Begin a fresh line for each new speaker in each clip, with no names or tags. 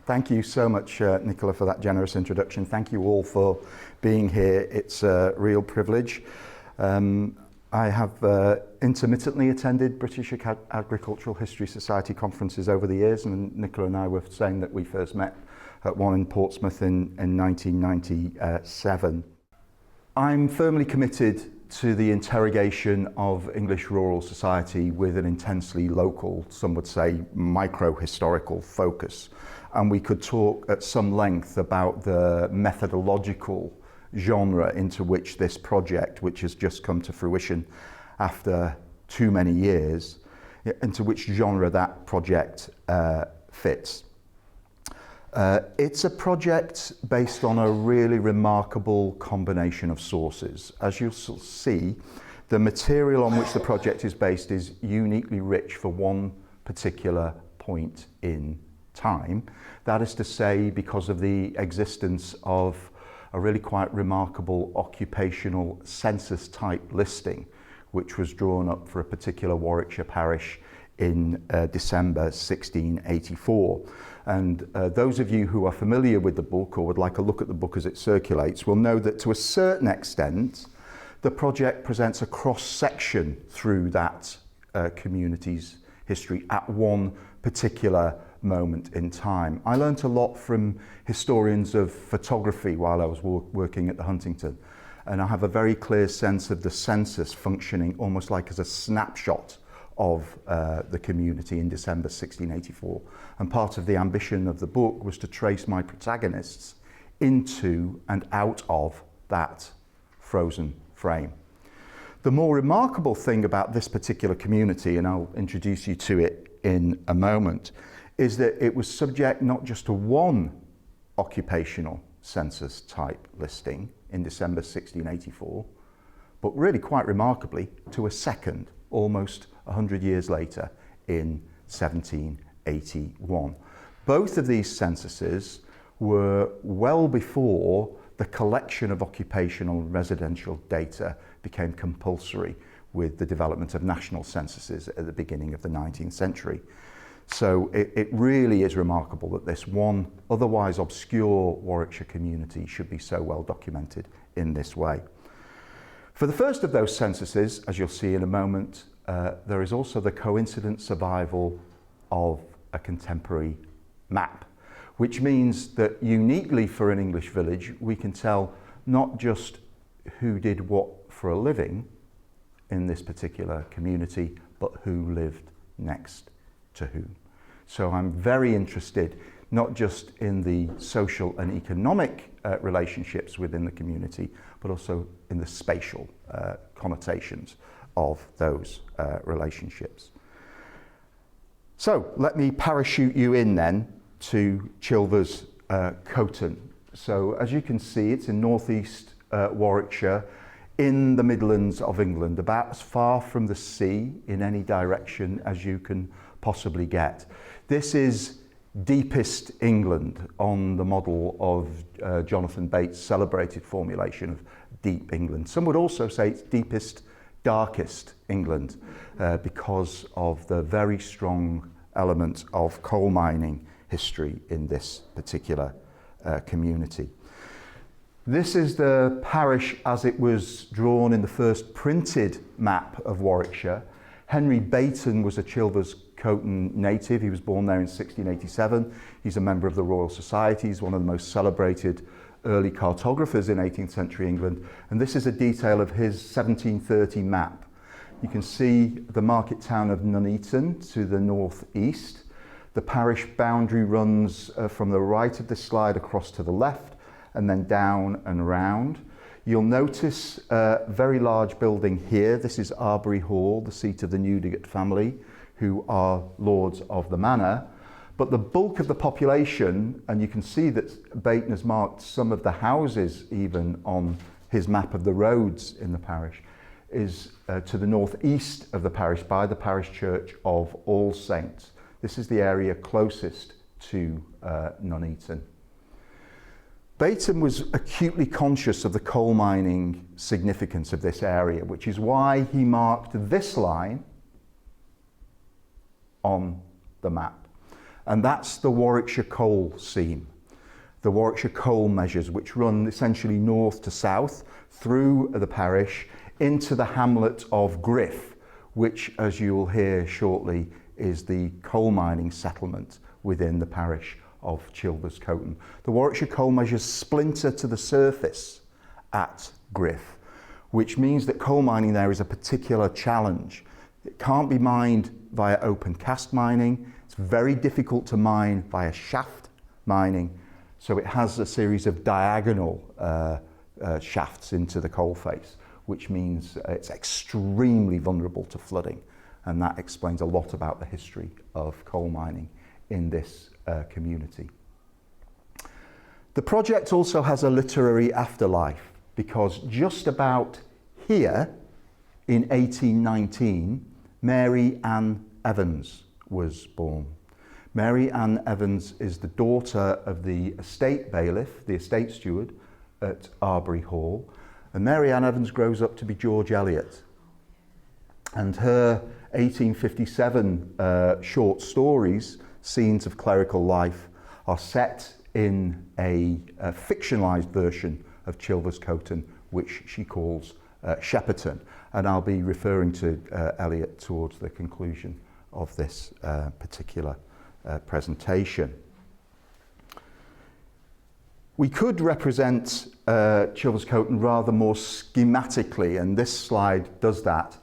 Thank you so much, Nicola, for that generous introduction. Thank you all for being here. It's a real privilege. I have intermittently attended British Agricultural History Society conferences over the years, and Nicola and I were saying that we first met at one in Portsmouth in 1997. I'm firmly committed to the interrogation of English rural society with an intensely local, some would say micro-historical focus. And we could talk at some length about the methodological genre into which this project, which has just come to fruition after too many years, into which genre that project fits. It's a project based on a really remarkable combination of sources. As you'll see, the material on which the project is based is uniquely rich for one particular point in time. That is to say, because of the existence of a really quite remarkable occupational census type listing, which was drawn up for a particular Warwickshire parish in December 1684. And those of you who are familiar with the book or would like a look at the book as it circulates will know that to a certain extent the project presents a cross-section through that community's history at one particular moment in time. I learnt a lot from historians of photography while I was working at the Huntington, and I have a very clear sense of the census functioning almost like as a snapshot of the community in December 1684. And part of the ambition of the book was to trace my protagonists into and out of that frozen frame. The more remarkable thing about this particular community, and I'll introduce you to it in a moment, is that it was subject not just to one occupational census type listing in December 1684, but really quite remarkably to a second, almost 100 years later, in 1781. Both of these censuses were well before the collection of occupational and residential data became compulsory with the development of national censuses at the beginning of the 19th century. So it really is remarkable that this one otherwise obscure Warwickshire community should be so well documented in this way. For the first of those censuses, as you'll see in a moment, there is also the coincident survival of a contemporary map, which means that uniquely for an English village, we can tell not just who did what for a living in this particular community, but who lived next to whom. So I'm very interested not just in the social and economic relationships within the community, but also in the spatial connotations of those relationships. So let me parachute you in then to Chilvers Coton. So as you can see, it's in northeast Warwickshire, in the Midlands of England, about as far from the sea in any direction as you can possibly get. This is deepest England on the model of Jonathan Bates' celebrated formulation of deep England. Some would also say it's deepest, darkest England because of the very strong element of coal mining history in this particular community. This is the parish as it was drawn in the first printed map of Warwickshire. Henry Bayton was a Chilvers Coton native. He was born there in 1687. He's a member of the Royal Society. He's one of the most celebrated early cartographers in 18th century England. And this is a detail of his 1730 map. You can see the market town of Nuneaton to the northeast. The parish boundary runs from the right of this slide across to the left and then down and round. You'll notice a very large building here. This is Arbury Hall, the seat of the Newdigate family, who are lords of the manor. But the bulk of the population, and you can see that Bayton has marked some of the houses even on his map of the roads in the parish, is to the northeast of the parish by the parish church of All Saints. This is the area closest to Nuneaton. Bayton was acutely conscious of the coal mining significance of this area, which is why he marked this line on the map. and that's the Warwickshire coal seam. The Warwickshire coal measures, which run essentially north to south through the parish into the hamlet of Griff, which, as you will hear shortly, is the coal mining settlement within the parish of Chilvers Coton. The Warwickshire coal measures splinter to the surface at Griff, which means that coal mining there is a particular challenge. It can't be mined via open cast mining. It's very difficult to mine via shaft mining. So it has a series of diagonal shafts into the coal face, which means it's extremely vulnerable to flooding. And that explains a lot about the history of coal mining in this community. The project also has a literary afterlife, because just about here in 1819, Mary Ann Evans was born. Mary Ann Evans is the daughter of the estate bailiff, the estate steward at Arbury Hall, and Mary Ann Evans grows up to be George Eliot. And her 1857 short stories, Scenes of Clerical Life, are set in a fictionalised version of Chilvers Coton, which she calls Shepperton. And I'll be referring to Eliot towards the conclusion of this particular presentation. We could represent Chilvers Coton rather more schematically, and this slide does that,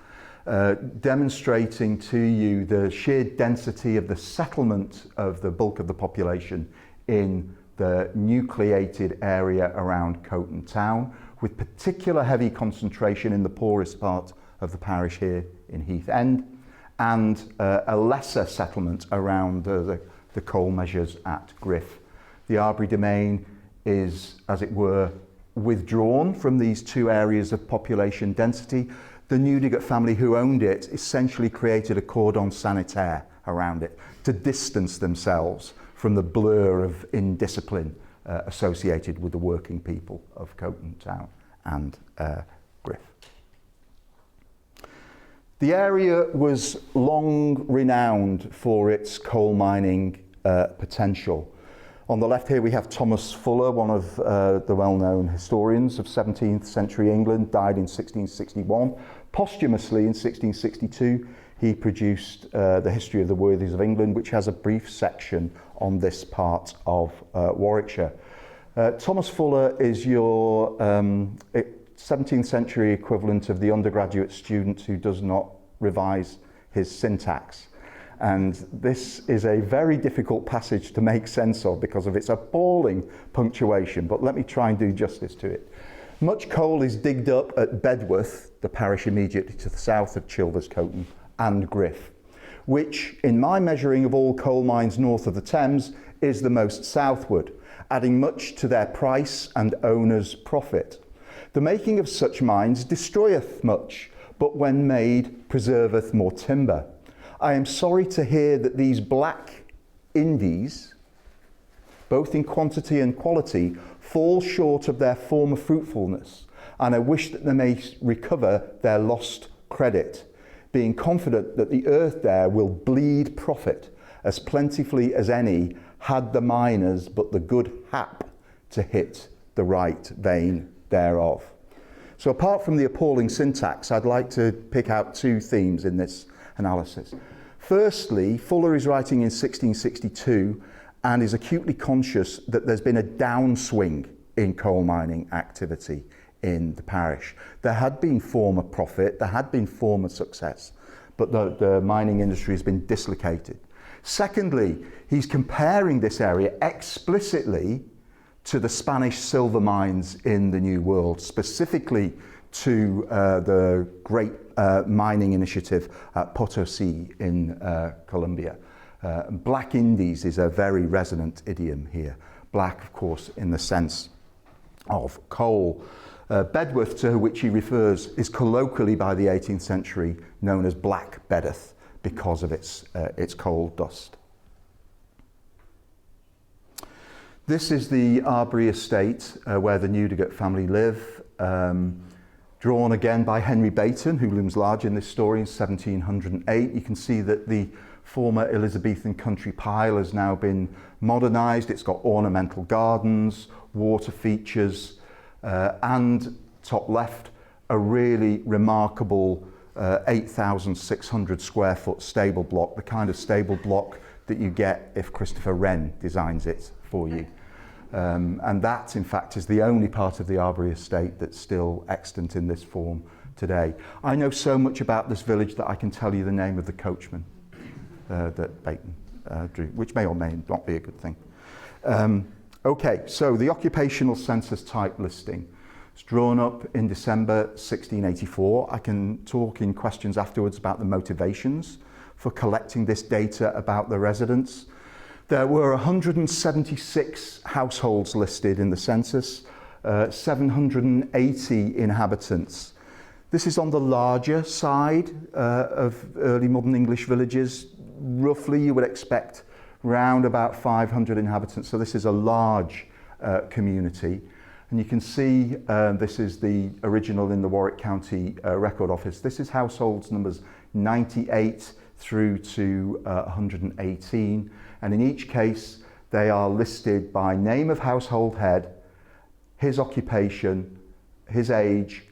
demonstrating to you the sheer density of the settlement of the bulk of the population in the nucleated area around Coton town, with particular heavy concentration in the poorest part of the parish here in Heath End, and a lesser settlement around the coal measures at Griff. The Arbury domain is, as it were, withdrawn from these two areas of population density. The Newdigate family who owned it essentially created a cordon sanitaire around it to distance themselves from the blur of indiscipline associated with the working people of Coton town and Griff. The area was long renowned for its coal mining potential. On the left here we have Thomas Fuller, one of the well-known historians of 17th century England, died in 1661. Posthumously in 1662 he produced the History of the Worthies of England, which has a brief section on this part of Warwickshire. Thomas Fuller is your 17th century equivalent of the undergraduate student who does not revise his syntax. And this is a very difficult passage to make sense of because of its appalling punctuation, but let me try and do justice to it. Much coal is digged up at Bedworth, the parish immediately to the south of Chilvers Coton, and Griff, which, in my measuring of all coal mines north of the Thames, is the most southward, adding much to their price and owners' profit. The making of such mines destroyeth much, but when made, preserveth more timber. I am sorry to hear that these black Indies, both in quantity and quality, fall short of their former fruitfulness, and I wish that they may recover their lost credit, being confident that the earth there will bleed profit as plentifully as any, had the miners but the good hap to hit the right vein thereof. So apart from the appalling syntax, I'd like to pick out two themes in this analysis. Firstly, Fuller is writing in 1662 and is acutely conscious that there's been a downswing in coal mining activity in the parish. There had been former profit, there had been former success, but the mining industry has been dislocated. Secondly, he's comparing this area explicitly to the Spanish silver mines in the New World, specifically to the great mining initiative at Potosi in Colombia. Black Indies is a very resonant idiom here. Black, of course, in the sense of coal. Bedworth, to which he refers, is colloquially by the 18th century known as Black Bedeth because of its coal dust. This is the Arbury estate where the Newdigate family live. drawn again by Henry Bayton, who looms large in this story in 1708. You can see that the former Elizabethan country pile has now been modernised. It's got ornamental gardens, water features, and top left, a really remarkable 8,600 square foot stable block, the kind of stable block that you get if Christopher Wren designs it for you. And that, in fact, is the only part of the Arbory estate that's still extant in this form today. I know so much about this village that I can tell you the name of the coachman that Bayton drew, which may or may not be a good thing. Okay, so the occupational census type listing. It's drawn up in December 1684. I can talk in questions afterwards about the motivations for collecting this data about the residents. There were 176 households listed in the census, 780 inhabitants. This is on the larger side of early modern English villages. Roughly you would expect round about 500 inhabitants, so this is a large community. And you can see this is the original in the Warwick County Record Office. This is households numbers 98 through to 118. And in each case, they are listed by name of household head, his occupation, his age,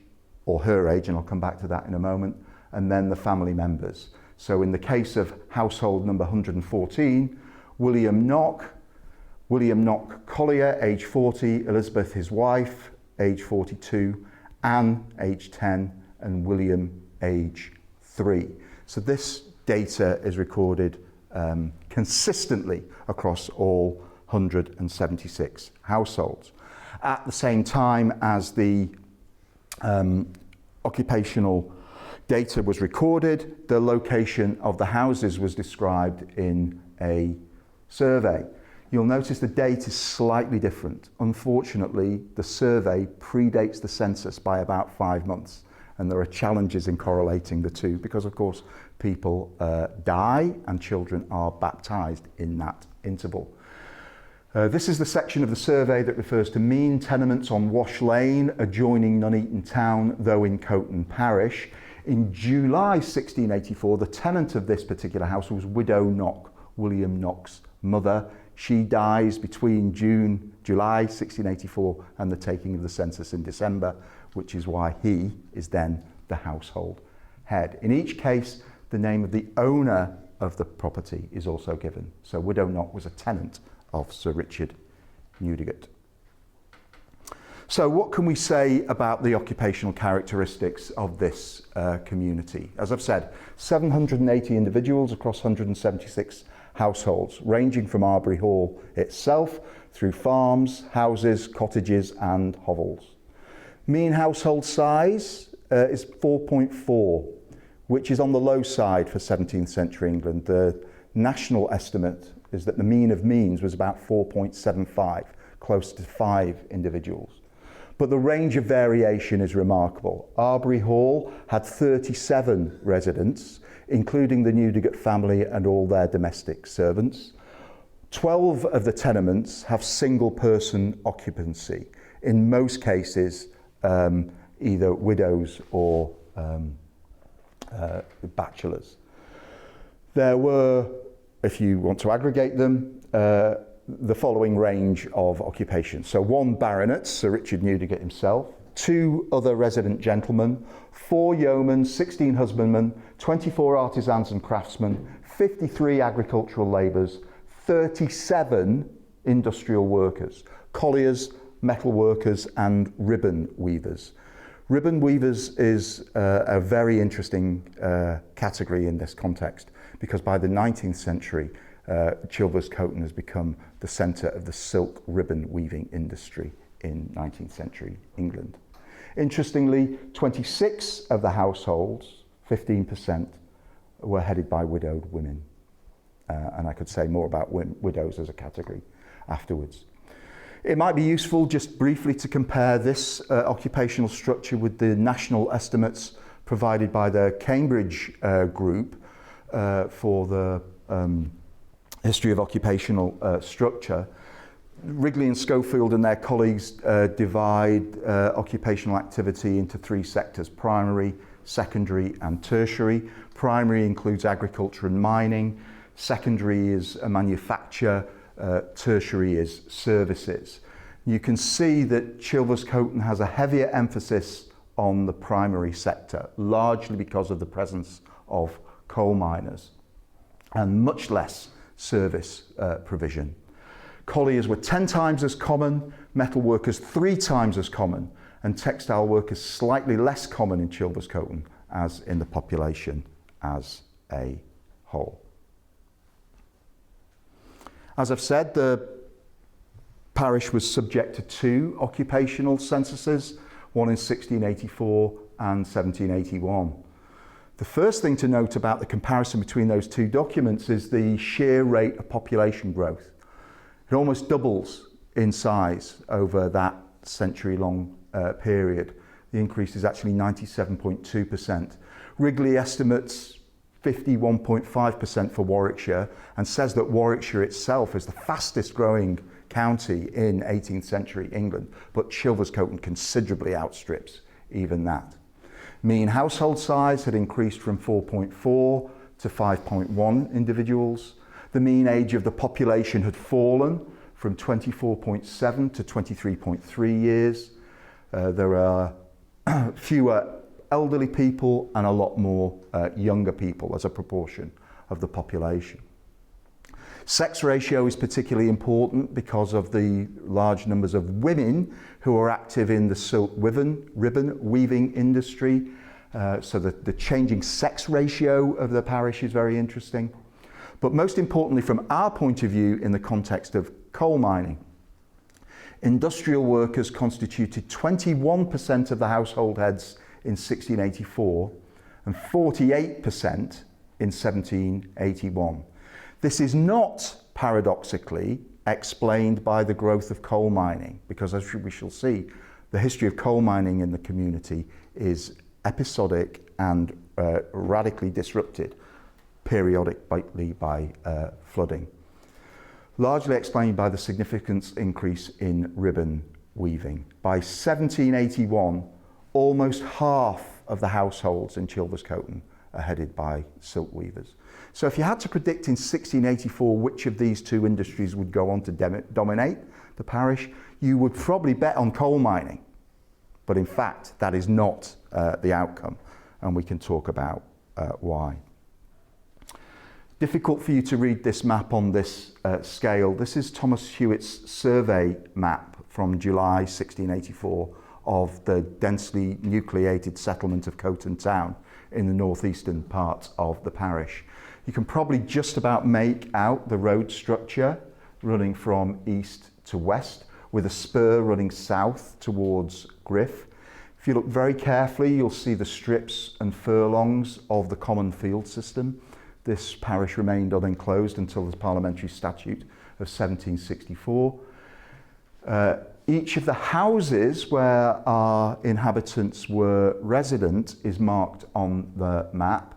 or her age, and I'll come back to that in a moment, and then the family members. So in the case of household number 114, William Knock Collier, age 40, Elizabeth, his wife, age 42, Anne, age 10, and William, age 3. So this data is recorded consistently across all 176 households. At the same time as the occupational data was recorded, the location of the houses was described in a survey. You'll notice the date is slightly different. Unfortunately, the survey predates the census by about 5 months, and there are challenges in correlating the two because, of course, people die and children are baptised in that interval. This is the section of the survey that refers to mean tenements on Wash Lane, adjoining Nuneaton Town, though in Coton Parish. In July 1684, the tenant of this particular house was Widow Knock, William Knock's mother. She dies between July 1684 and the taking of the census in December, which is why he is then the household head. In each case, the name of the owner of the property is also given. So Widow Knock was a tenant of Sir Richard Newdigate. So what can we say about the occupational characteristics of this community? As I've said, 780 individuals across 176 households, ranging from Arbory Hall itself through farms, houses, cottages and hovels. Mean household size is 4.4, which is on the low side for 17th century England. The national estimate is that the mean of means was about 4.75, close to 5 individuals. But the range of variation is remarkable. Arbory Hall had 37 residents, including the Newdigate family and all their domestic servants. 12 of the tenements have single person occupancy, in most cases either widows or bachelors. There were, if you want to aggregate them, the following range of occupations. So 1 baronet, Sir Richard Newdigate himself, 2 other resident gentlemen, 4 yeomen, 16 husbandmen, 24 artisans and craftsmen, 53 agricultural labourers, 37 industrial workers, colliers, metal workers and ribbon weavers. Ribbon weavers is a very interesting category in this context because by the 19th century Chilvers Coton has become the centre of the silk ribbon weaving industry in 19th century England. Interestingly, 26 of the households, 15%, were headed by widowed women. And I could say more about widows as a category afterwards. It might be useful just briefly to compare this occupational structure with the national estimates provided by the Cambridge group for the history of occupational structure. Wrigley and Schofield and their colleagues divide occupational activity into three sectors: primary, secondary and tertiary. Primary includes agriculture and mining, secondary is manufacture, tertiary is services. You can see that Chilvers Coton has a heavier emphasis on the primary sector, largely because of the presence of coal miners, and much less service provision. Colliers were 10 times as common, metal workers 3 times as common, and textile workers slightly less common in Chilvers Coton as in the population as a whole. As I've said, the parish was subject to 2 occupational censuses, one in 1684 and 1781. The first thing to note about the comparison between those 2 documents is the sheer rate of population growth. It almost doubles in size over that century-long period. The increase is actually 97.2%. Wrigley estimates 51.5% for Warwickshire and says that Warwickshire itself is the fastest growing county in 18th century England, but Chilvers Coton considerably outstrips even that. Mean household size had increased from 4.4 to 5.1 individuals. The mean age of the population had fallen from 24.7 to 23.3 years. There are fewer elderly people and a lot more younger people as a proportion of the population. Sex ratio is particularly important because of the large numbers of women who are active in the silk ribbon weaving industry. So the changing sex ratio of the parish is very interesting. But most importantly, from our point of view in the context of coal mining, industrial workers constituted 21% of the household heads in 1684 and 48% in 1781. This is not, paradoxically, explained by the growth of coal mining, because as we shall see, the history of coal mining in the community is episodic and radically disrupted periodically by flooding. Largely explained by the significant increase in ribbon weaving. By 1781, almost half of the households in Chilvers Coton are headed by silk weavers. So if you had to predict in 1684 which of these 2 industries would go on to dominate the parish, you would probably bet on coal mining. But in fact, that is not the outcome, and we can talk about why. Difficult for you to read this map on this scale. This is Thomas Hewitt's survey map from July 1684 of the densely nucleated settlement of Coton Town in the northeastern part of the parish. You can probably just about make out the road structure running from east to west, with a spur running south towards Griff. If you look very carefully, you'll see the strips and furlongs of the common field system. This parish remained unenclosed until the Parliamentary Statute of 1764. Each of the houses where our inhabitants were resident is marked on the map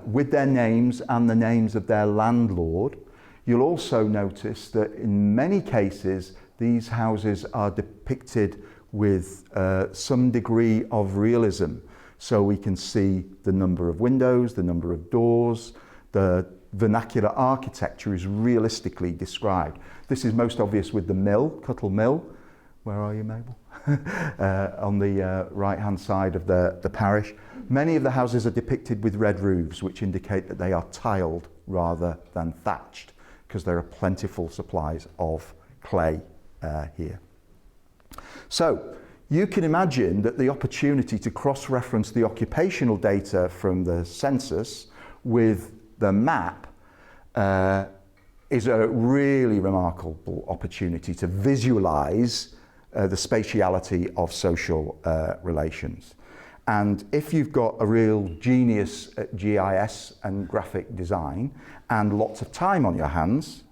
with their names and the names of their landlord. You'll also notice that in many cases these houses are depicted with some degree of realism. So we can see the number of windows, the number of doors, the vernacular architecture is realistically described. This is most obvious with the mill, Cuttle Mill. Where are you, Mabel? On the right-hand side of the parish. Many of the houses are depicted with red roofs, which indicate that they are tiled rather than thatched, because there are plentiful supplies of clay here. So you can imagine that the opportunity to cross-reference the occupational data from the census with the map is a really remarkable opportunity to visualize the spatiality of social relations. And if you've got a real genius at GIS and graphic design and lots of time on your hands,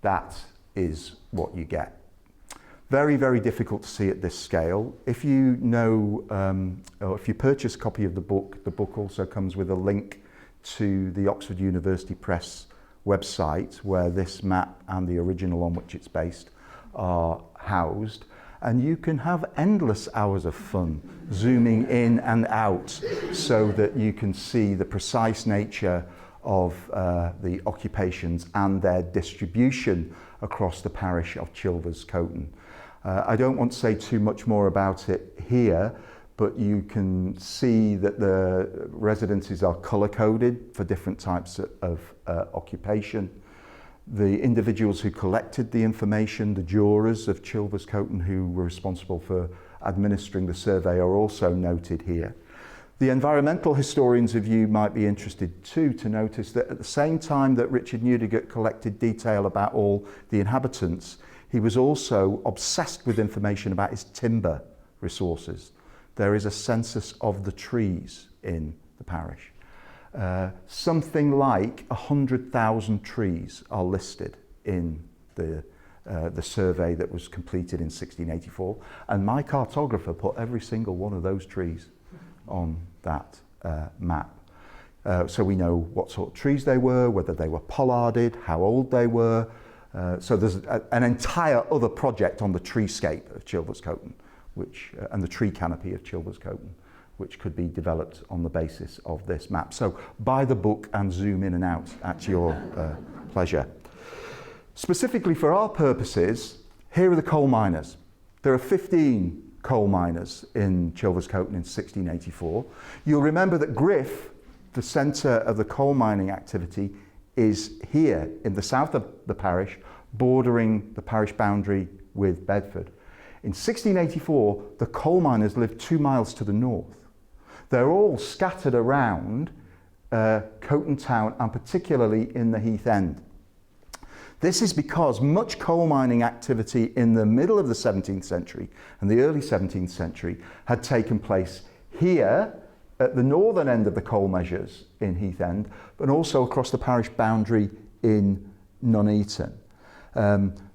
that is what you get. Very, very difficult to see at this scale. If you know, or if you purchase a copy of the book also comes with a link to the Oxford University Press website, where this map and the original on which it's based are housed. And you can have endless hours of fun zooming in and out so that you can see the precise nature of the occupations and their distribution across the parish of Chilvers Coton. I don't want to say too much more about it here, but you can see that the residences are colour-coded for different types of occupation. The individuals who collected the information, the jurors of Chilvers Coton who were responsible for administering the survey, are also noted here. The environmental historians of you might be interested too to notice that at the same time that Richard Newdigate collected detail about all the inhabitants, he was also obsessed with information about his timber resources. There is a census of the trees in the parish. Something like 100,000 trees are listed in the survey that was completed in 1684, and my cartographer put every single one of those trees on that map. So we know what sort of trees they were, whether they were pollarded, how old they were. So there's an entire other project on the treescape of Chilvers Coton, and the tree canopy of Chilvers Coton, which could be developed on the basis of this map. So buy the book and zoom in and out at your pleasure. Specifically for our purposes, here are the coal miners. There are 15 coal miners in Chilvers Coton in 1684. You'll remember that Griff, the centre of the coal mining activity, is here in the south of the parish, bordering the parish boundary with Bedford. In 1684, the coal miners lived 2 miles to the north. They're all scattered around Coton Town and particularly in the Heath End. This is because much coal mining activity in the middle of the 17th century and the early 17th century had taken place here at the northern end of the coal measures in Heath End, but also across the parish boundary in Nuneaton.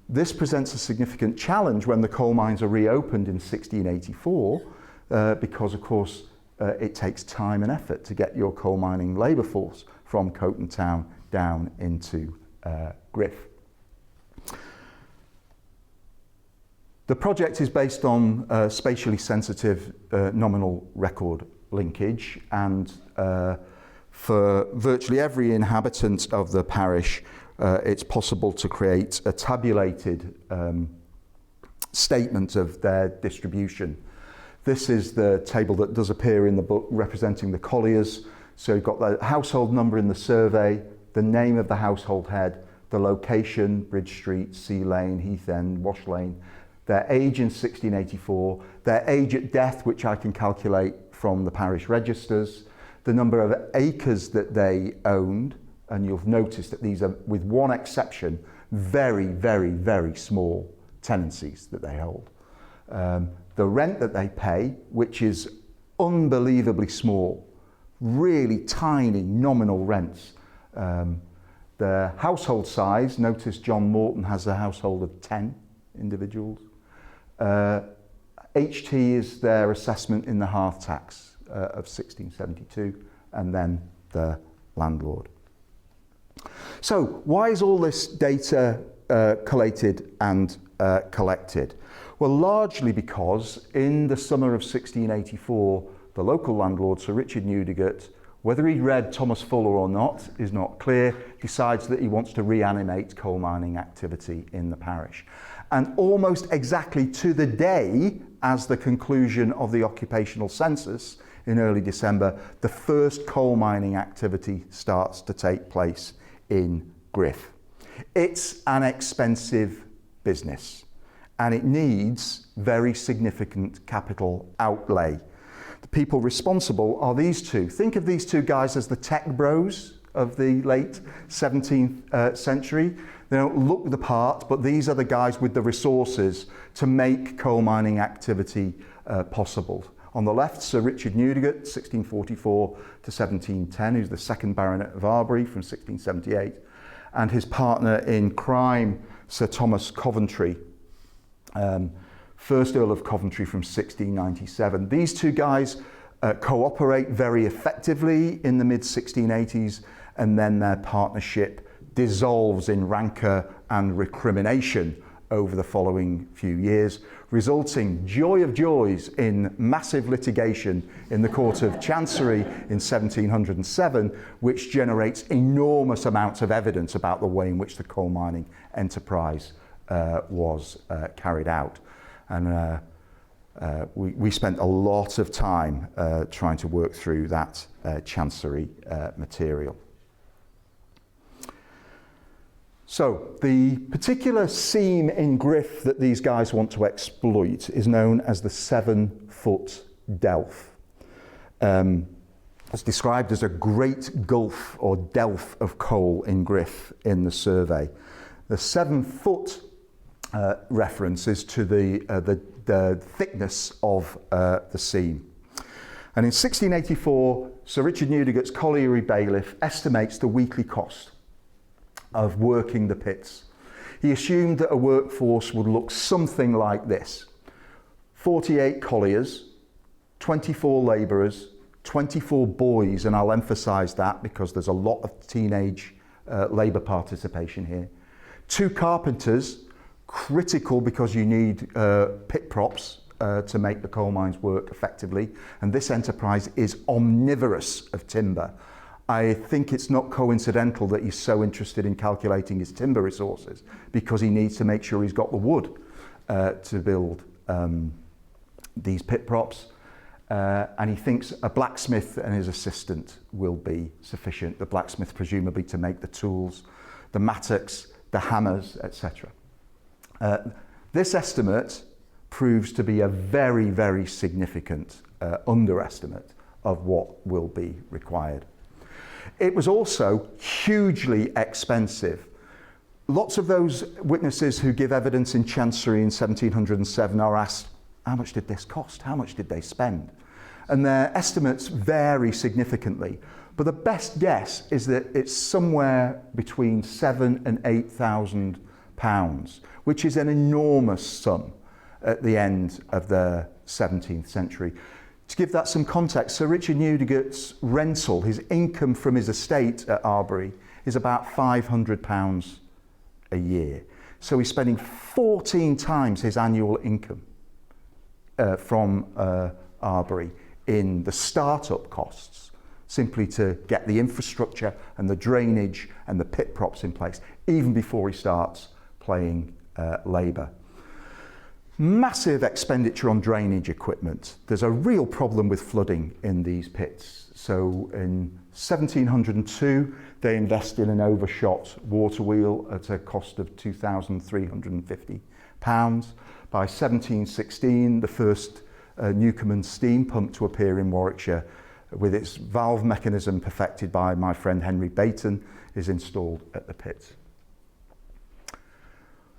This presents a significant challenge when the coal mines are reopened in 1684, because of course it takes time and effort to get your coal mining labour force from Coton Town down into Griff. The project is based on spatially sensitive nominal record linkage, and for virtually every inhabitant of the parish it's possible to create a tabulated statement of their distribution. This is the table that does appear in the book representing the colliers. So you've got the household number in the survey, the name of the household head, the location, Bridge Street, Sea Lane, Heath End, Wash Lane, their age in 1684, their age at death, which I can calculate from the parish registers, the number of acres that they owned, and you'll notice that these are, with one exception, very, very, very small tenancies that they hold. The rent that they pay, which is unbelievably small, really tiny nominal rents. The household size, notice John Morton has a household of 10 individuals. HT is their assessment in the hearth tax of 1672, and then the landlord. So why is all this data collated and collected? Well, largely because in the summer of 1684, the local landlord, Sir Richard Newdigate, whether he read Thomas Fuller or not is not clear, decides that he wants to reanimate coal mining activity in the parish. And almost exactly to the day as the conclusion of the occupational census in early December, the first coal mining activity starts to take place in Griff. It's an expensive business, and it needs very significant capital outlay. The people responsible are these two. Think of these two guys as the tech bros of the late 17th century. They don't look the part, but these are the guys with the resources to make coal mining activity possible. On the left, Sir Richard Newdigate, 1644 to 1710, who's the second Baronet of Arbury from 1678, and his partner in crime, Sir Thomas Coventry, first Earl of Coventry from 1697. These two guys cooperate very effectively in the mid-1680s, and then their partnership dissolves in rancour and recrimination over the following few years, resulting, joy of joys, in massive litigation in the Court of Chancery in 1707, which generates enormous amounts of evidence about the way in which the coal mining enterprise was carried out. And we spent a lot of time trying to work through that Chancery material. So the particular seam in Griff that these guys want to exploit is known as the 7-foot delf. It's described as a great gulf or delf of coal in Griff in the survey. The 7-foot reference is to the thickness of the seam. And in 1684, Sir Richard Newdigate's colliery bailiff estimates the weekly cost of working the pits. He assumed that a workforce would look something like this: 48 colliers, 24 labourers, 24 boys, and I'll emphasise that because there's a lot of teenage labour participation here, 2 carpenters, critical because you need pit props to make the coal mines work effectively, and this enterprise is omnivorous of timber. I think it's not coincidental that he's so interested in calculating his timber resources, because he needs to make sure he's got the wood to build these pit props. And he thinks a blacksmith and his assistant will be sufficient. The blacksmith presumably to make the tools, the mattocks, the hammers, etc. This estimate proves to be a very, very significant underestimate of what will be required. It was also hugely expensive. Lots of those witnesses who give evidence in Chancery in 1707 are asked, how much did this cost? How much did they spend? And their estimates vary significantly. But the best guess is that it's somewhere between £7,000 and £8,000, which is an enormous sum at the end of the 17th century. To give that some context, Sir Richard Newdigate's rental, his income from his estate at Arbury, is about £500 a year. So he's spending 14 times his annual income from Arbury in the start-up costs, simply to get the infrastructure and the drainage and the pit props in place, even before he starts playing labour. Massive expenditure on drainage equipment. There's a real problem with flooding in these pits. So in 1702, they invest in an overshot water wheel at a cost of £2,350. By 1716, the first Newcomen steam pump to appear in Warwickshire, with its valve mechanism perfected by my friend Henry Bayton, is installed at the pits.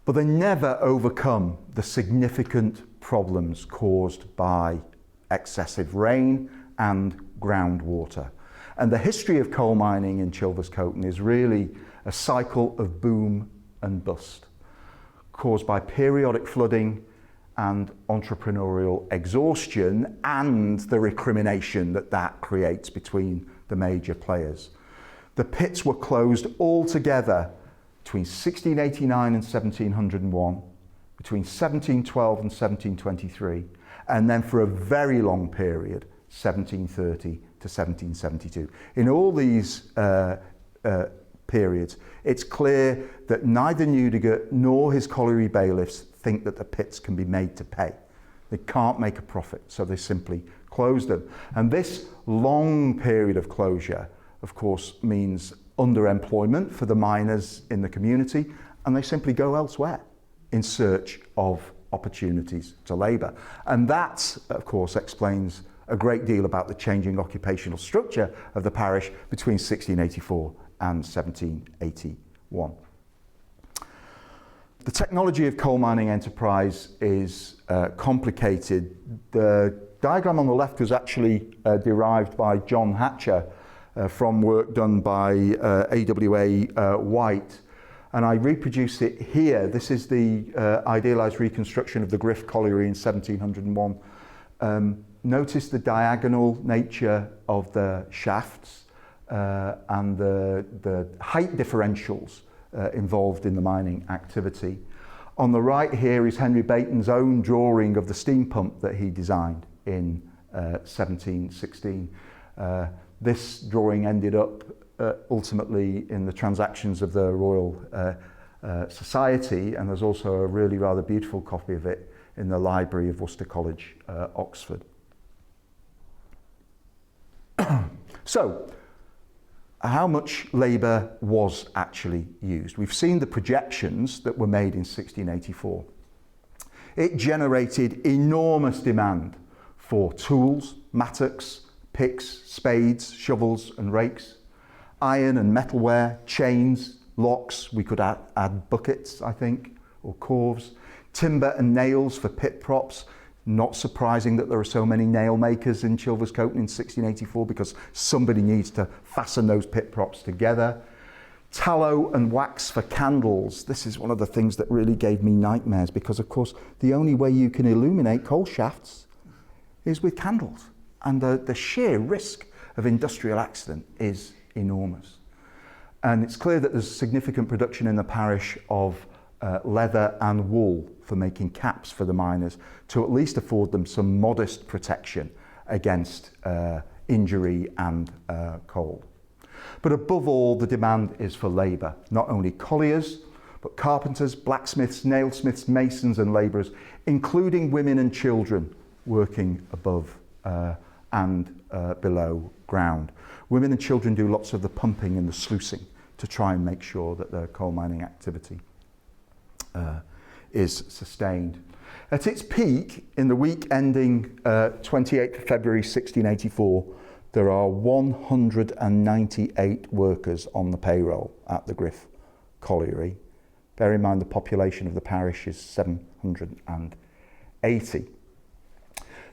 But they never overcome the significant problems caused by excessive rain and groundwater. And the history of coal mining in Chilvers Coton is really a cycle of boom and bust, caused by periodic flooding and entrepreneurial exhaustion, and the recrimination that creates between the major players. The pits were closed altogether between 1689 and 1701, between 1712 and 1723, and then for a very long period, 1730 to 1772. In all these periods, it's clear that neither Newdigate nor his colliery bailiffs think that the pits can be made to pay. They can't make a profit, so they simply close them. And this long period of closure, of course, means underemployment for the miners in the community, and they simply go elsewhere in search of opportunities to labour. And that, of course, explains a great deal about the changing occupational structure of the parish between 1684 and 1781. The technology of coal mining enterprise is complicated. The diagram on the left was actually derived by John Hatcher from work done by AWA White, and I reproduce it here. This is the idealised reconstruction of the Griff Colliery in 1701. Notice the diagonal nature of the shafts and the height differentials involved in the mining activity. On the right here is Henry Baton's own drawing of the steam pump that he designed in 1716. This drawing ended up ultimately in the transactions of the Royal Society, and there's also a really rather beautiful copy of it in the library of Worcester College, Oxford. So, how much labour was actually used? We've seen the projections that were made in 1684. It generated enormous demand for tools, mattocks, picks, spades, shovels and rakes, iron and metalware, chains, locks, we could add buckets, I think, or corves, timber and nails for pit props. Not surprising that there are so many nail makers in Chilvers Coton in 1684 because somebody needs to fasten those pit props together. Tallow and wax for candles. This is one of the things that really gave me nightmares because, of course, the only way you can illuminate coal shafts is with candles. And the sheer risk of industrial accident is enormous. And it's clear that there's significant production in the parish of leather and wool for making caps for the miners to at least afford them some modest protection against injury and cold. But above all, the demand is for labour, not only colliers, but carpenters, blacksmiths, nailsmiths, masons and labourers, including women and children working above and below ground. Women and children do lots of the pumping and the sluicing to try and make sure that the coal mining activity is sustained. At its peak, in the week ending 28th of February 1684, there are 198 workers on the payroll at the Griff Colliery. Bear in mind the population of the parish is 780.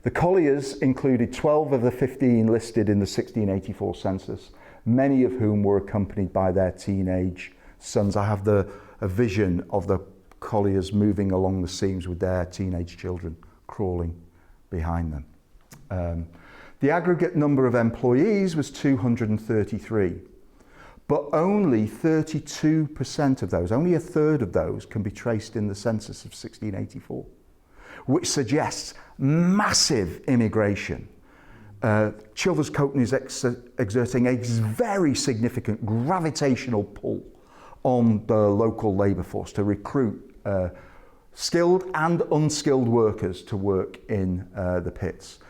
The colliers included 12 of the 15 listed in the 1684 census, many of whom were accompanied by their teenage sons. I have a vision of the colliers moving along the seams with their teenage children crawling behind them. The aggregate number of employees was 233, but only 32% of those, only a third of those, can be traced in the census of 1684, which suggests massive immigration. Chilvers Coton is exerting a very significant gravitational pull on the local labour force to recruit skilled and unskilled workers to work in the pits.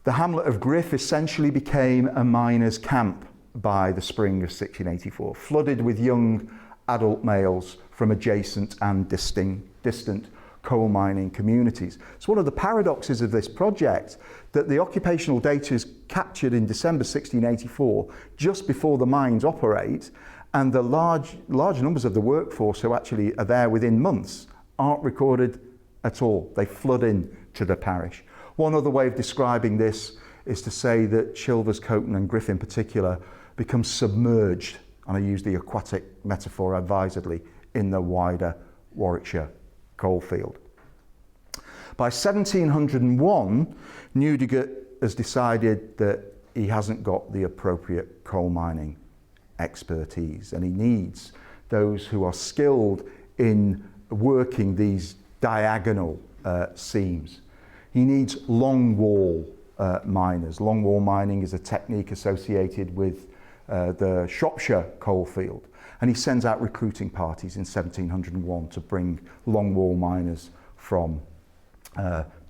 The hamlet of Griff essentially became a miners' camp by the spring of 1684, flooded with young adult males from adjacent and distant coal mining communities. It's one of the paradoxes of this project that the occupational data is captured in December 1684, just before the mines operate, and the large numbers of the workforce who actually are there within months aren't recorded at all. They flood in to the parish. One other way of describing this is to say that Chilvers Coton and Griff in particular become submerged, and I use the aquatic metaphor advisedly, in the wider Warwickshire coalfield. By 1701, Newdigate has decided that he hasn't got the appropriate coal mining expertise, and he needs those who are skilled in working these diagonal seams. He needs long wall miners. Long wall mining is a technique associated with the Shropshire coalfield, and he sends out recruiting parties in 1701 to bring long wall miners from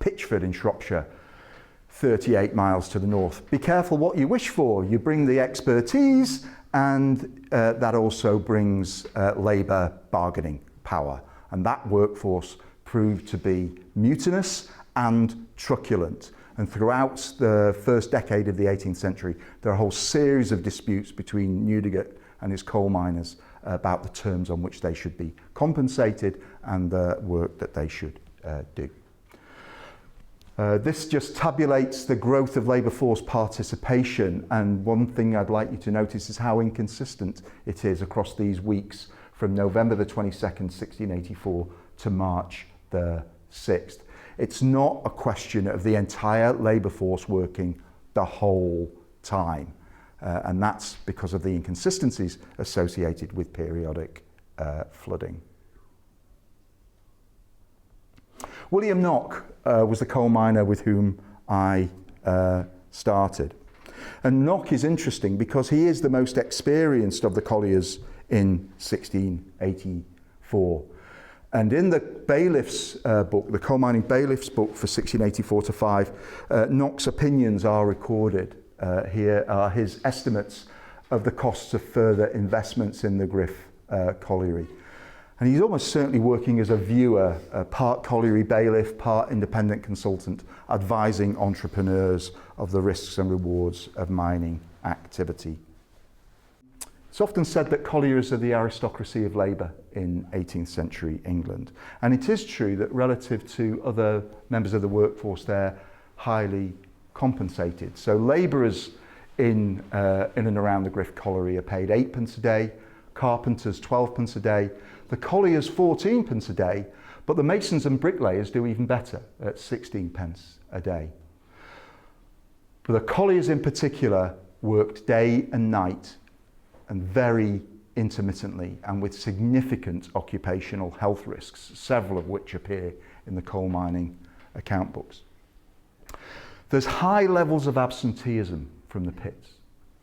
Pitchford in Shropshire, 38 miles to the north. Be careful what you wish for. You bring the expertise, and that also brings labour bargaining power. And that workforce proved to be mutinous and truculent. And throughout the first decade of the 18th century, there are a whole series of disputes between Newdigate and his coal miners about the terms on which they should be compensated and the work that they should do. This just tabulates the growth of labour force participation, and one thing I'd like you to notice is how inconsistent it is across these weeks from November the 22nd, 1684 to March the 6th. It's not a question of the entire labour force working the whole time. And that's because of the inconsistencies associated with periodic flooding. William Knock was the coal miner with whom I started. And Knock is interesting because he is the most experienced of the colliers in 1684. And in the bailiff's book, the coal mining bailiff's book for 1684-5, Knock's opinions are recorded. Here are his estimates of the costs of further investments in the Griff colliery. And he's almost certainly working as a viewer, part colliery bailiff, part independent consultant, advising entrepreneurs of the risks and rewards of mining activity. It's often said that colliers are the aristocracy of labour in 18th century England. And it is true that relative to other members of the workforce, they're highly compensated. So labourers in and around the Griff colliery are paid 8p a day, carpenters 12p a day, the colliers 14p a day, but the masons and bricklayers do even better at 16p a day. But the colliers in particular worked day and night and very intermittently and with significant occupational health risks, several of which appear in the coal mining account books. There's high levels of absenteeism from the pits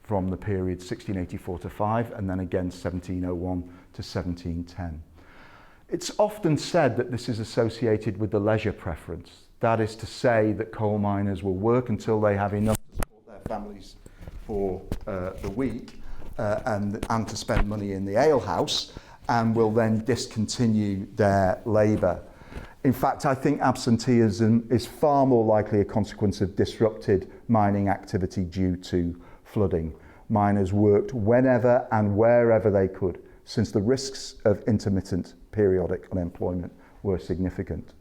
from the period 1684-5 and then again 1701 to 1710. It's often said that this is associated with the leisure preference. That is to say that coal miners will work until they have enough to support their families for the week and to spend money in the alehouse, and will then discontinue their labour. In fact, I think absenteeism is far more likely a consequence of disrupted mining activity due to flooding. Miners worked whenever and wherever they could, since the risks of intermittent periodic unemployment were significant.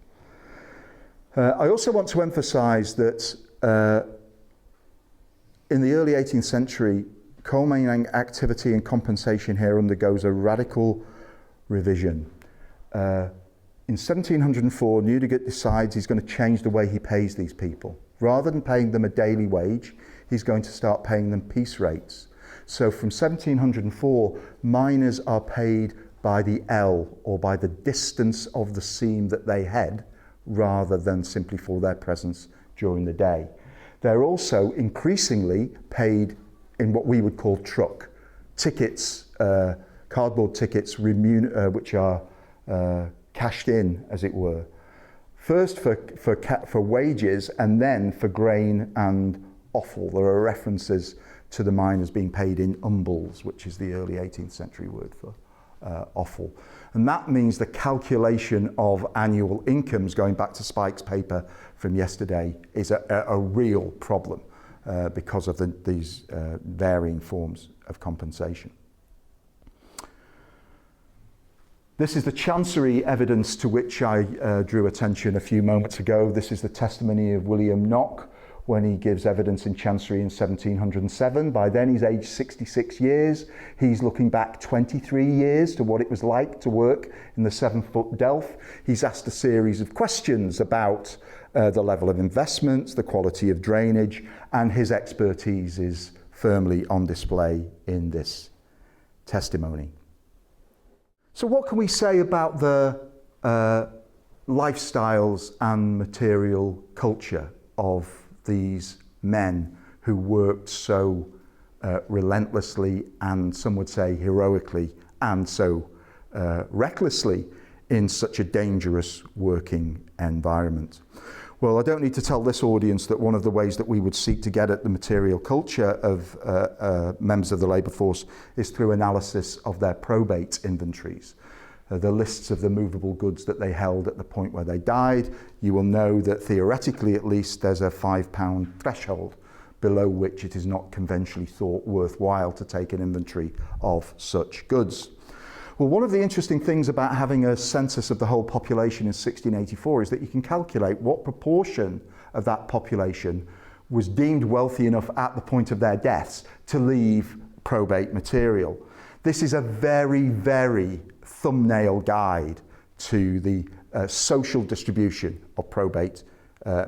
I also want to emphasise that in the early 18th century, coal mining activity and compensation here undergoes a radical revision. In 1704, Newdigate decides he's going to change the way he pays these people. Rather than paying them a daily wage, he's going to start paying them piece rates. So from 1704, miners are paid by the ell, or by the distance of the seam that they head, rather than simply for their presence during the day. They're also increasingly paid in what we would call truck tickets, cardboard tickets, which are cashed in, as it were. First for wages, and then for grain and offal. There are references to the miners being paid in umbles, which is the early 18th century word for offal. And that means the calculation of annual incomes, going back to Spike's paper from yesterday, is a real problem because of these varying forms of compensation. This is the Chancery evidence to which I drew attention a few moments ago. This is the testimony of William Knock when he gives evidence in Chancery in 1707. By then he's aged 66 years. He's looking back 23 years to what it was like to work in the 7-foot delf. He's asked a series of questions about the level of investments, the quality of drainage, and his expertise is firmly on display in this testimony. So what can we say about the lifestyles and material culture of these men who worked so relentlessly, and some would say heroically, and so recklessly in such a dangerous working environment? Well, I don't need to tell this audience that one of the ways that we would seek to get at the material culture of members of the labour force is through analysis of their probate inventories. The lists of the movable goods that they held at the point where they died. You will know that theoretically at least there's a £5 threshold below which it is not conventionally thought worthwhile to take an inventory of such goods. Well, one of the interesting things about having a census of the whole population in 1684 is that you can calculate what proportion of that population was deemed wealthy enough at the point of their deaths to leave probate material. This is a very, very thumbnail guide to the social distribution of probate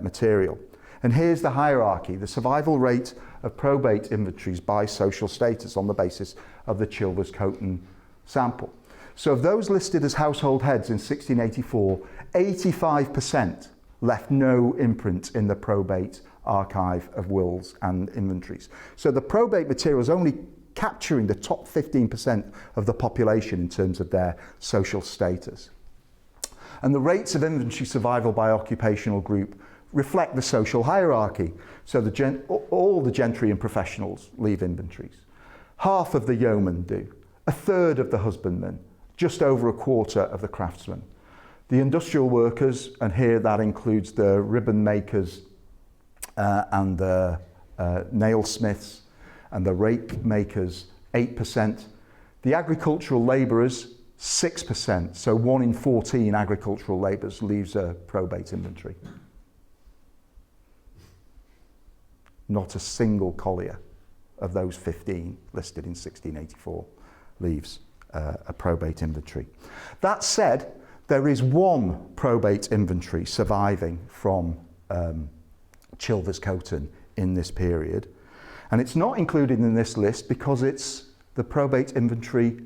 material. And here's the hierarchy, the survival rate of probate inventories by social status on the basis of the Chilvers Coton sample. So of those listed as household heads in 1684, 85% left no imprint in the probate archive of wills and inventories. So the probate material is only capturing the top 15% of the population in terms of their social status. And the rates of inventory survival by occupational group reflect the social hierarchy. So all the gentry and professionals leave inventories. Half of the yeomen do, a third of the husbandmen, just over a quarter of the craftsmen. The industrial workers, and here that includes the ribbon makers and the nail smiths and the rake makers, 8%. The agricultural labourers, 6%. So 1 in 14 agricultural labourers leaves a probate inventory. Not a single collier of those 15 listed in 1684 leaves a probate inventory. That said, there is one probate inventory surviving from Chilvers Coton in this period, and it's not included in this list because it's the probate inventory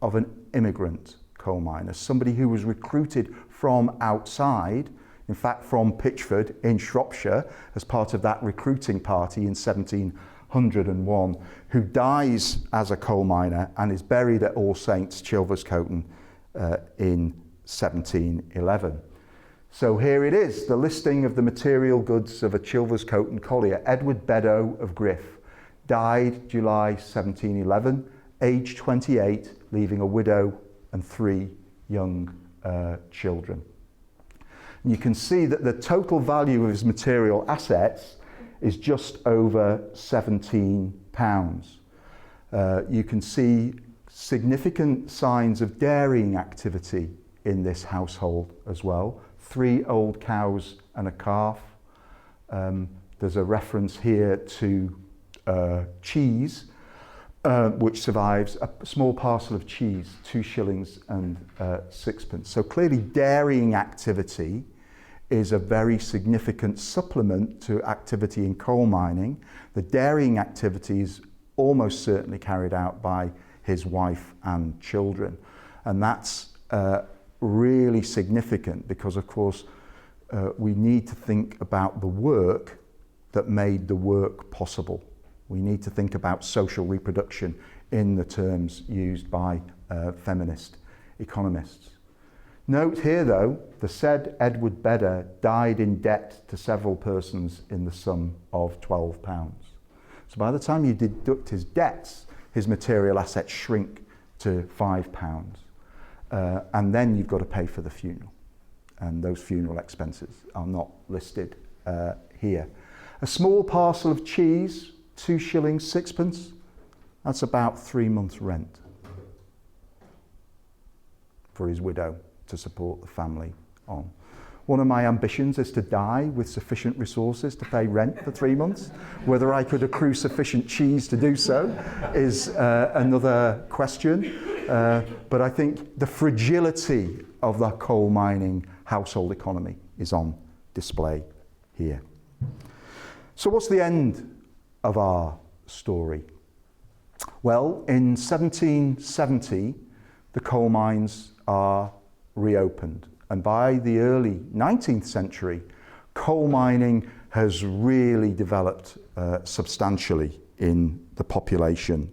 of an immigrant coal miner, somebody who was recruited from outside, in fact from Pitchford in Shropshire, as part of that recruiting party in 1701, who dies as a coal miner and is buried at All Saints, Chilvers Coton, in 1711. So here it is, the listing of the material goods of a Chilvers Coton collier. Edward Beddoe of Griff died July 1711, aged 28, leaving a widow and 3 young children. And you can see that the total value of his material assets is just over £17. You can see significant signs of dairying activity in this household as well. 3 old cows and a calf. There's a reference here to cheese, which survives, a small parcel of cheese, 2 shillings and 6pence. So clearly dairying activity is a very significant supplement to activity in coal mining. The dairying activity is almost certainly carried out by his wife and children. And that's really significant because, of course, we need to think about the work that made the work possible. We need to think about social reproduction in the terms used by feminist economists. Note here, though, the said Edward Beddoe died in debt to several persons in the sum of £12. So by the time you deduct his debts, his material assets shrink to £5. And then you've got to pay for the funeral. And those funeral expenses are not listed here. A small parcel of cheese, 2 shillings, 6pence. That's about 3 months' rent for his widow to support the family on. One of my ambitions is to die with sufficient resources to pay rent for 3 months. Whether I could accrue sufficient cheese to do so is another question. But I think the fragility of the coal mining household economy is on display here. So what's the end of our story? Well, in 1770, the coal mines are reopened. And by the early 19th century, coal mining has really developed substantially in the population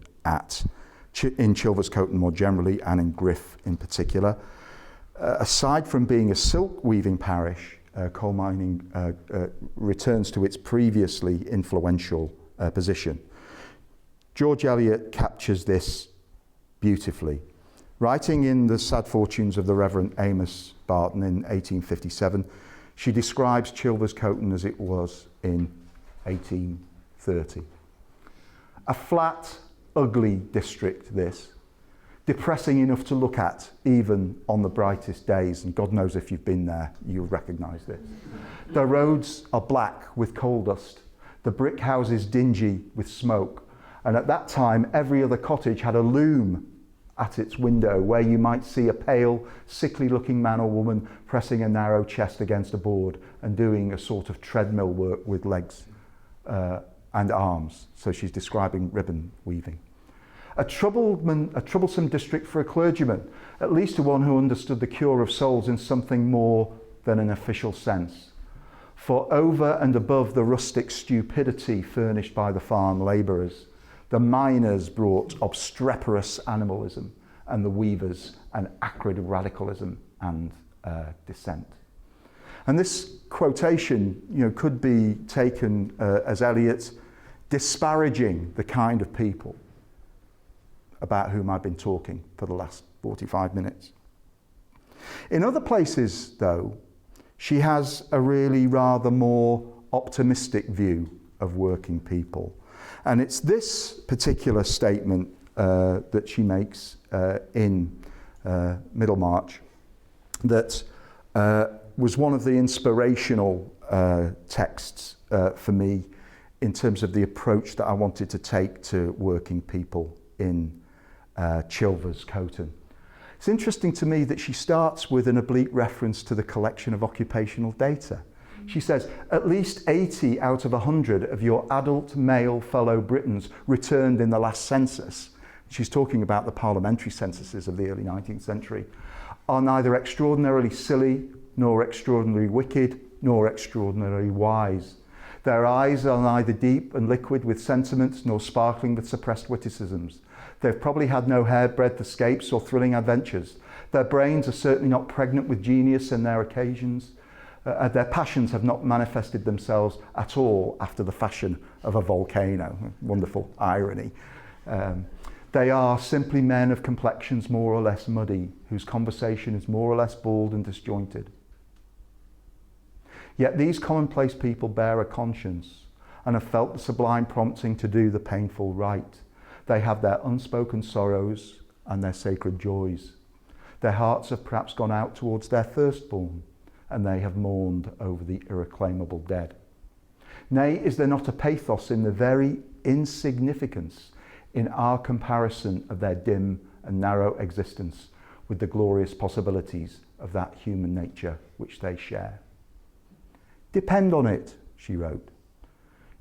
in Chilvers Coton more generally and in Griff in particular. Aside from being a silk weaving parish, coal mining returns to its previously influential position. George Eliot captures this beautifully. Writing in The Sad Fortunes of the Reverend Amos Barton in 1857, she describes Chilvers Coton as it was in 1830. A flat, ugly district, this. Depressing enough to look at, even on the brightest days, and God knows if you've been there, you'll recognise this. The roads are black with coal dust, the brick houses dingy with smoke, and at that time every other cottage had a loom at its window, where you might see a pale, sickly-looking man or woman pressing a narrow chest against a board and doing a sort of treadmill work with legs and arms. So she's describing ribbon weaving. A troublesome district for a clergyman, at least to one who understood the cure of souls in something more than an official sense. For over and above the rustic stupidity furnished by the farm labourers, the miners brought obstreperous animalism, and the weavers an acrid radicalism and dissent. And this quotation, could be taken as Eliot disparaging the kind of people about whom I've been talking for the last 45 minutes. In other places, though, she has a really rather more optimistic view of working people. And it's this particular statement that she makes in Middlemarch that was one of the inspirational texts for me in terms of the approach that I wanted to take to working people in Chilvers Coton. It's interesting to me that she starts with an oblique reference to the collection of occupational data. She says, at least 80 out of 100 of your adult male fellow Britons returned in the last census. She's talking about the parliamentary censuses of the early 19th century, are neither extraordinarily silly, nor extraordinarily wicked, nor extraordinarily wise. Their eyes are neither deep and liquid with sentiments, nor sparkling with suppressed witticisms. They've probably had no hairbreadth escapes or thrilling adventures. Their brains are certainly not pregnant with genius in their occasions. Their passions have not manifested themselves at all after the fashion of a volcano. Wonderful irony. They are simply men of complexions more or less muddy, whose conversation is more or less bald and disjointed. Yet these commonplace people bear a conscience and have felt the sublime prompting to do the painful right. They have their unspoken sorrows and their sacred joys. Their hearts have perhaps gone out towards their firstborn, and they have mourned over the irreclaimable dead. Nay, is there not a pathos in the very insignificance in our comparison of their dim and narrow existence with the glorious possibilities of that human nature which they share? Depend on it, she wrote,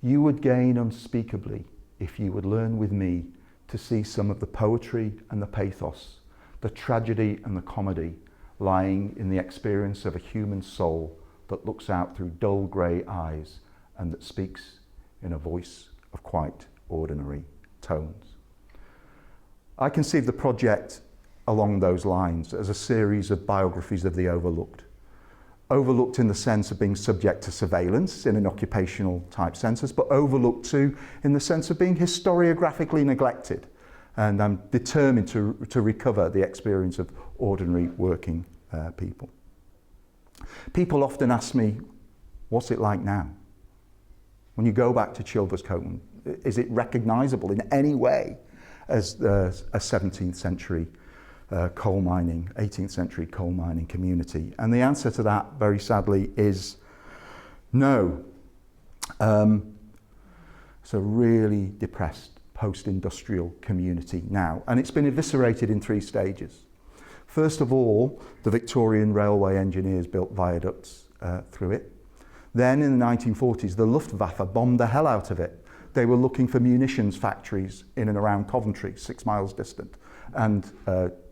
you would gain unspeakably if you would learn with me to see some of the poetry and the pathos, the tragedy and the comedy lying in the experience of a human soul that looks out through dull grey eyes and that speaks in a voice of quite ordinary tones. I conceive the project along those lines as a series of biographies of the overlooked. Overlooked in the sense of being subject to surveillance in an occupational type census, but overlooked too in the sense of being historiographically neglected. And I'm determined to recover the experience of ordinary working people. People often ask me, what's it like now? When you go back to Chilvers Coton, is it recognisable in any way as a 17th century coal mining, 18th century coal mining community? And the answer to that, very sadly, is no. It's a really depressed post-industrial community now, and it's been eviscerated in 3 stages. First of all, the Victorian railway engineers built viaducts through it. Then in the 1940s, the Luftwaffe bombed the hell out of it. They were looking for munitions factories in and around Coventry, 6 miles distant, and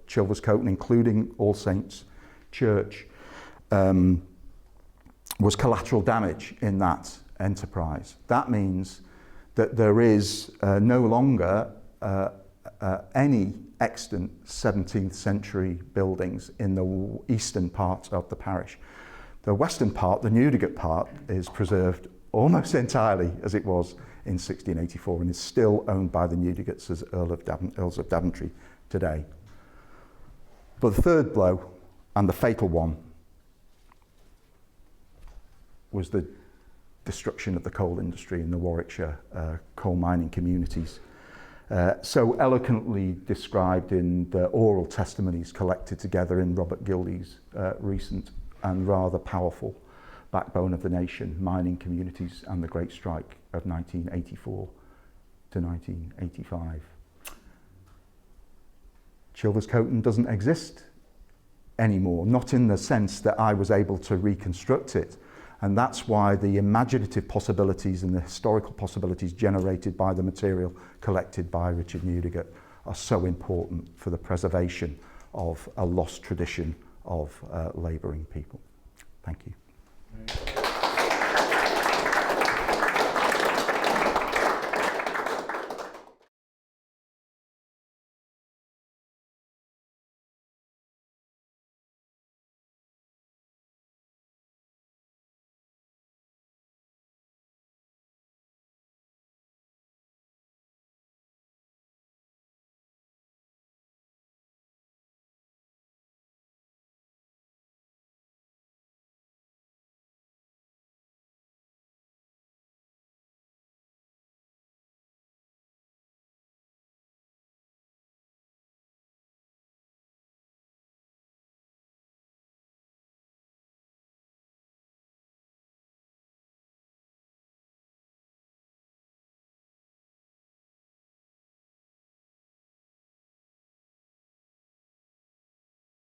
Chilvers Coton, including All Saints Church, was collateral damage in that enterprise. That means that there is no longer any extant 17th century buildings in the eastern part of the parish. The western part, the Newdigate part, is preserved almost entirely as it was in 1684 and is still owned by the Newdigates as Earls of Daventry today. But the third blow, and the fatal one, was the destruction of the coal industry in the Warwickshire coal mining communities, so eloquently described in the oral testimonies collected together in Robert Gildy's recent and rather powerful Backbone of the Nation, Mining Communities and the Great Strike of 1984 to 1985. Chilvers Coton doesn't exist anymore, not in the sense that I was able to reconstruct it. And that's why the imaginative possibilities and the historical possibilities generated by the material collected by Richard Newdigate are so important for the preservation of a lost tradition of labouring people. Thank you.